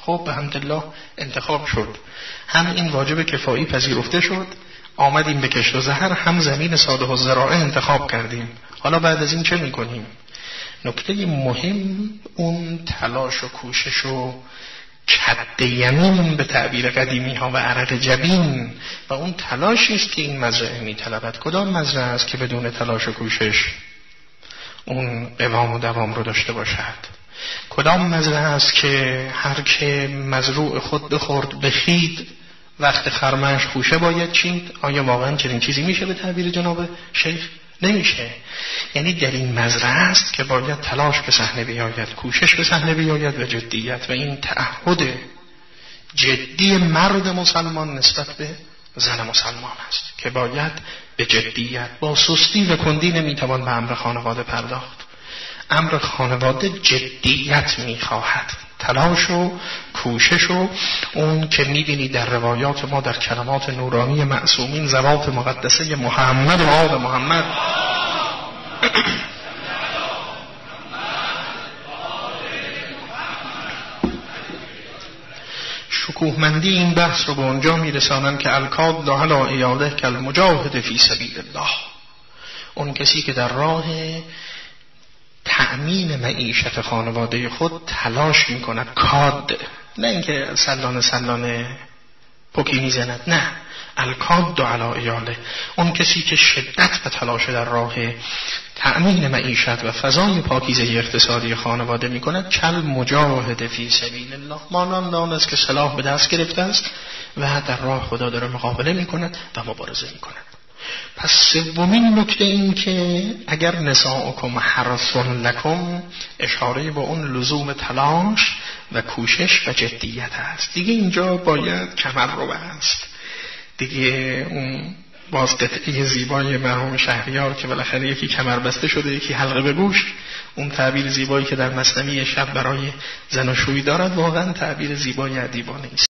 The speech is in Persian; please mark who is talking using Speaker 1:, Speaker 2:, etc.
Speaker 1: خب به حمدالله انتخاب شد، هم این واجب کفایی پذیرفته شد، آمدیم به کشت و زهر، هم زمین صالح الزراعه انتخاب کردیم. حالا بعد از این چه میکنیم؟ نکته مهم اون تلاش و کوشش و کد یمین به تعبیر قدیمی ها و عرق جبین و اون تلاشی است که این مزرعه میطلبد. کدام مزرعه است که بدون تلاش و کوشش اون قوام و دوام رو داشته باشد؟ کدام مزرعه است که هر که مزروع خود بخورد بخید وقت خرمش خوشه باید چید؟ آیا واقعا چنین چیزی میشه به تعبیر جناب شیخ؟ نمیشه. یعنی در این مزرعه است که باید تلاش به صحنه بیاید، کوشش به صحنه بیاید و جدیت، و این تعهد جدی مرد مسلمان نسبت به زن مسلمان است که باید به جدیت، با سستی و کندی نمیتوان به امر خانواده پرداخت. امر خانواده جدیت میخواهد، تلاش و کوشش و اون که میبینی در روایات ما، در کلمات نورانی معصومین، ذوات مقدسه محمد و آل محمد شکوهمندی این بحث رو به اونجا میرسانن که الکاد لا علی ایاده کل مجاهد فی سبیل الله. اون کسی که در راه تأمین معیشت خانواده خود تلاش میکند، کاد، نه اینکه سلانه پوکی میزند، نه، الکاد علی ایاله، اون کسی که شدت و تلاش در راه تأمین معیشت و فضای پاکیزه اقتصادی خانواده میکند، کل مجاهد فی سبیل الله، مانند آن است که سلاح به دست گرفته است و در راه خدا داره مقابله میکند و مبارزه میکند. پس سومین نکته این که اگر نساؤکم حرث لکم، اشاره به اون لزوم تلاش و کوشش و جدیت است. دیگه اینجا باید کمر رو بست. دیگه اون باز قطعه زیبای مرحوم شهریار که بالاخره یکی کمر بسته شده یکی حلقه به گوش، اون تعبیر زیبایی که در مثنوی شب برای زناشویی دارد، واقعا تعبیر زیبای ادیبانه است.